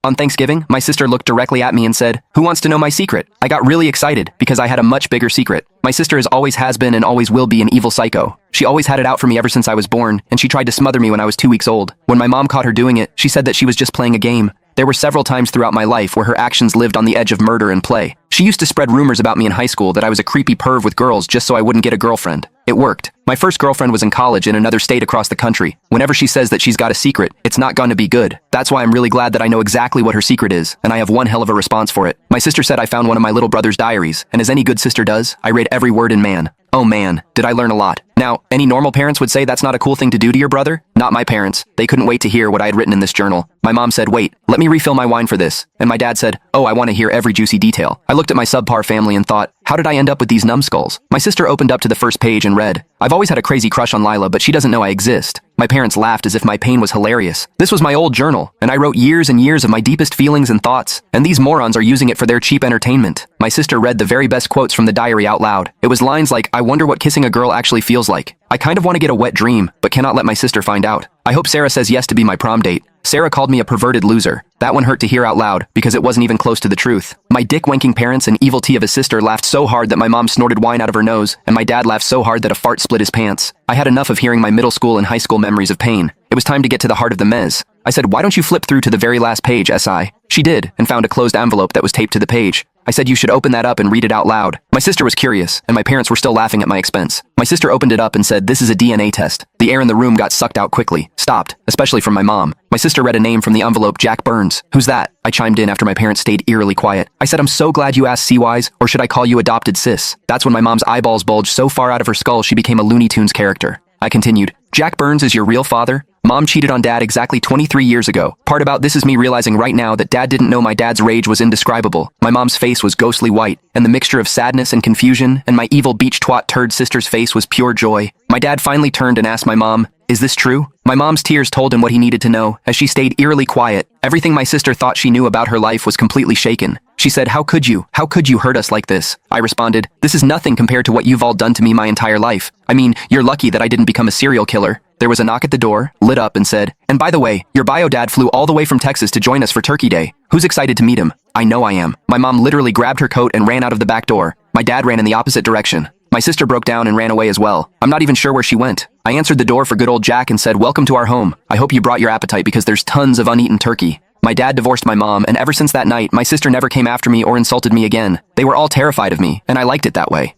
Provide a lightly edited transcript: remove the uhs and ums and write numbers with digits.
On Thanksgiving, my sister looked directly at me and said, "Who wants to know my secret?" I got really excited because I had a much bigger secret. My sister has been and always will be an evil psycho. She always had it out for me ever since I was born, and she tried to smother me when I was 2 weeks old. When my mom caught her doing it, she said that she was just playing a game. There were several times throughout my life where her actions lived on the edge of murder and play. She used to spread rumors about me in high school that I was a creepy perv with girls just so I wouldn't get a girlfriend. It worked. My first girlfriend was in college in another state across the country. Whenever she says that she's got a secret, it's not going to be good. That's why I'm really glad that I know exactly what her secret is, and I have one hell of a response for it. My sister said I found one of my little brother's diaries, and as any good sister does, I read every word in man. Oh man, did I learn a lot. Now, any normal parents would say that's not a cool thing to do to your brother? Not my parents. They couldn't wait to hear what I had written in this journal. My mom said, "Wait, let me refill my wine for this." And my dad said, "Oh, I want to hear every juicy detail." I looked at my subpar family and thought, how did I end up with these numbskulls? My sister opened up to the first page and read, "I've always had a crazy crush on Lila, but she doesn't know I exist." My parents laughed as if my pain was hilarious. This was my old journal, and I wrote years and years of my deepest feelings and thoughts, and these morons are using it for their cheap entertainment. My sister read the very best quotes from the diary out loud. It was lines like, "I wonder what kissing a girl actually feels like. I kind of want to get a wet dream, but cannot let my sister find out. I hope Sarah says yes to be my prom date." Sarah called me a perverted loser. That one hurt to hear out loud because it wasn't even close to the truth. My dick-wanking parents and evil tea of a sister laughed so hard that my mom snorted wine out of her nose, and my dad laughed so hard that a fart split his pants. I had enough of hearing my middle school and high school memories of pain. It was time to get to the heart of the mez. I said, "Why don't you flip through to the very last page, SI?" She did, and found a closed envelope that was taped to the page. I said you should open that up and read it out loud. My sister was curious, and my parents were still laughing at my expense. My sister opened it up and said, "This is a DNA test." The air in the room got sucked out quickly. Stopped, especially from my mom. My sister read a name from the envelope, Jack Burns. "Who's that?" I chimed in after my parents stayed eerily quiet. I said, "I'm so glad you asked, C-Wise, or should I call you adopted sis?" That's when my mom's eyeballs bulged so far out of her skull she became a Looney Tunes character. I continued, "Jack Burns is your real father? Mom cheated on dad exactly 23 years ago. Part about this is me realizing right now that dad didn't know my dad's rage was indescribable. My mom's face was ghostly white, and the mixture of sadness and confusion, and my evil beach twat turd sister's face was pure joy. My dad finally turned and asked my mom, "Is this true?" My mom's tears told him what he needed to know, as she stayed eerily quiet. Everything my sister thought she knew about her life was completely shaken. She said, "How could you? How could you hurt us like this?" I responded, "This is nothing compared to what you've all done to me my entire life. I mean, you're lucky that I didn't become a serial killer." There was a knock at the door, lit up, and said, "And by the way, your bio dad flew all the way from Texas to join us for Turkey Day. Who's excited to meet him?" I know I am. My mom literally grabbed her coat and ran out of the back door. My dad ran in the opposite direction. My sister broke down and ran away as well. I'm not even sure where she went. I answered the door for good old Jack and said, "Welcome to our home. I hope you brought your appetite because there's tons of uneaten turkey." My dad divorced my mom, and ever since that night, my sister never came after me or insulted me again. They were all terrified of me, and I liked it that way.